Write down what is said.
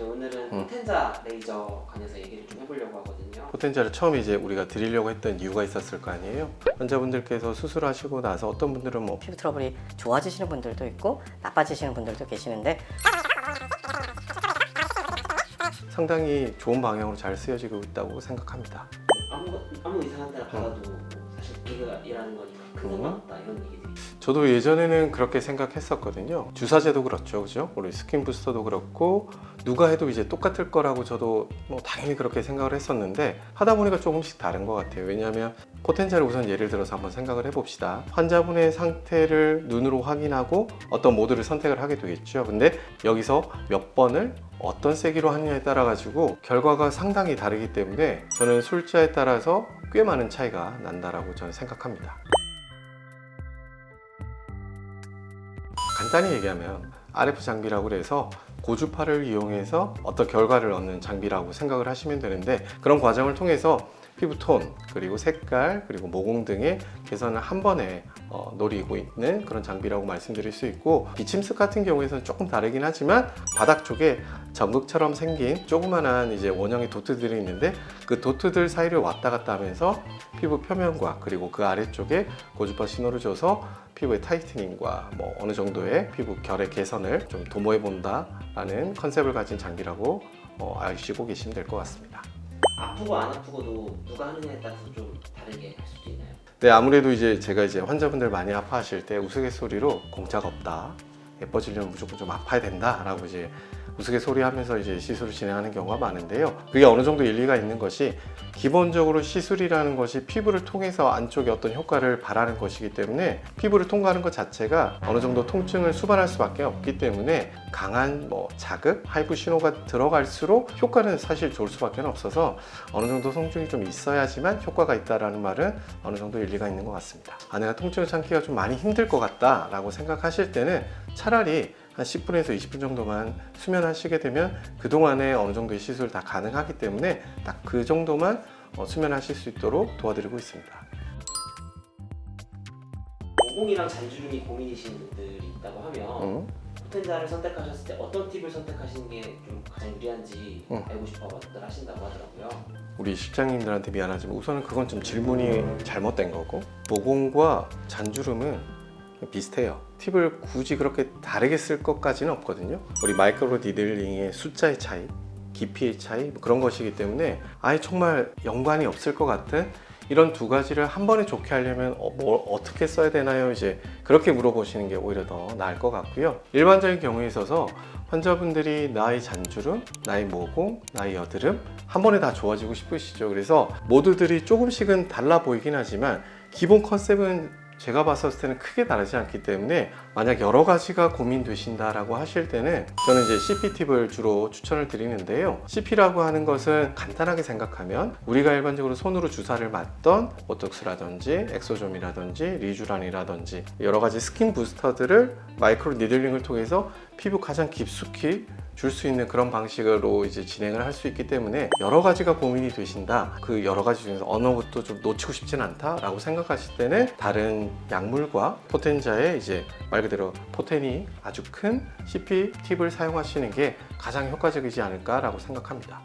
오늘은 포텐자 레이저 관해서 얘기를 좀 해보려고 하거든요. 포텐자를 처음에 이제 우리가 드리려고 했던 이유가 있었을 거 아니에요. 환자분들께서 수술하시고 나서 어떤 분들은 뭐 피부 트러블이 좋아지시는 분들도 있고 나빠지시는 분들도 계시는데 상당히 좋은 방향으로 잘 쓰여지고 있다고 생각합니다. 아무 이상한 데나 받아도 사실 우리가 일하는 거니까 큰 상관없다 이런 얘기들이. 저도 예전에는 그렇게 생각했었거든요. 주사제도 그렇죠, 그죠? 우리 스킨 부스터도 그렇고 누가 해도 이제 똑같을 거라고 저도 뭐 당연히 그렇게 생각을 했었는데 하다 보니까 조금씩 다른 것 같아요. 왜냐하면 포텐자를 우선 예를 들어서 한번 생각을 해봅시다. 환자분의 상태를 눈으로 확인하고 어떤 모드를 선택을 하게 되겠죠. 근데 여기서 몇 번을 어떤 세기로 하느냐에 따라 가지고 결과가 상당히 다르기 때문에 저는 술자에 따라서 꽤 많은 차이가 난다라고 저는 생각합니다. 간단히 얘기하면 RF 장비라고 해서 고주파를 이용해서 어떤 결과를 얻는 장비라고 생각을 하시면 되는데, 그런 과정을 통해서 피부톤, 그리고 색깔, 그리고 모공 등의 개선을 한 번에 노리고 있는 그런 장비라고 말씀드릴 수 있고, 비침습 같은 경우에는 조금 다르긴 하지만 바닥 쪽에 전극처럼 생긴 조그만한 이제 원형의 도트들이 있는데 그 도트들 사이를 왔다 갔다 하면서 피부 표면과 그리고 그 아래쪽에 고주파 신호를 줘서 피부의 타이트닝과 뭐 어느 정도의 피부 결의 개선을 좀 도모해 본다라는 컨셉을 가진 장비라고 아시고 계시면 될 것 같습니다. 아프고 안 아프고도 누가 하느냐에 따라서 좀 다르게 할 수도 있나요? 네, 아무래도 이제 제가 이제 환자분들 많이 아파하실 때 우스갯소리로 공짜가 없다, 예뻐지려면 무조건 좀 아파야 된다라고 이제 우스갯소리하면서 이제 시술을 진행하는 경우가 많은데요. 그게 어느 정도 일리가 있는 것이, 기본적으로 시술이라는 것이 피부를 통해서 안쪽에 어떤 효과를 바라는 것이기 때문에 피부를 통과하는 것 자체가 어느 정도 통증을 수반할 수밖에 없기 때문에 강한 자극, 하이브 신호가 들어갈수록 효과는 사실 좋을 수밖에 없어서 어느 정도 통증이 좀 있어야지만 효과가 있다라는 말은 어느 정도 일리가 있는 것 같습니다. 내가 통증을 참기가 좀 많이 힘들 것 같다라고 생각하실 때는 차라리 한 10분에서 20분 정도만 수면하시게 되면 그동안에 어느 정도의 시술 다 가능하기 때문에 딱 그 정도만 수면하실 수 있도록 도와드리고 있습니다. 모공이랑 잔주름이 고민이신 분들이 있다고 하면 포텐자를 선택하셨을 때 어떤 팁을 선택하시는 게 좀 가장 유리한지 알고 싶어들 하신다고 하더라고요. 우리 실장님들한테 미안하지만 우선은 그건 좀 질문이 잘못된 거고, 모공과 잔주름은 비슷해요. 팁을 굳이 그렇게 다르게 쓸 것까지는 없거든요. 우리 마이크로 니들링의 숫자의 차이, 깊이의 차이, 뭐 그런 것이기 때문에 아예 정말 연관이 없을 것 같은 이런 두 가지를 한 번에 좋게 하려면 뭘 어떻게 써야 되나요? 이제 그렇게 물어보시는 게 오히려 더 나을 것 같고요. 일반적인 경우에 있어서 환자분들이 나의 잔주름, 나의 모공, 나의 여드름 한 번에 다 좋아지고 싶으시죠. 그래서 모두들이 조금씩은 달라 보이긴 하지만 기본 컨셉은 제가 봤을 때는 크게 다르지 않기 때문에 만약 여러 가지가 고민되신다라고 하실 때는 저는 이제 CP 팁을 주로 추천을 드리는데요. CP라고 하는 것은 간단하게 생각하면 우리가 일반적으로 손으로 주사를 맞던 보톡스라든지 엑소좀이라든지 리쥬란이라든지 여러 가지 스킨 부스터들을 마이크로 니들링을 통해서 피부 가장 깊숙이 줄 수 있는 그런 방식으로 이제 진행을 할 수 있기 때문에 여러 가지가 고민이 되신다, 그 여러 가지 중에서 어느 것도 좀 놓치고 싶진 않다 라고 생각하실 때는 다른 약물과 포텐자의 이제 말 그대로 포텐이 아주 큰 CP 팁을 사용하시는 게 가장 효과적이지 않을까 라고 생각합니다.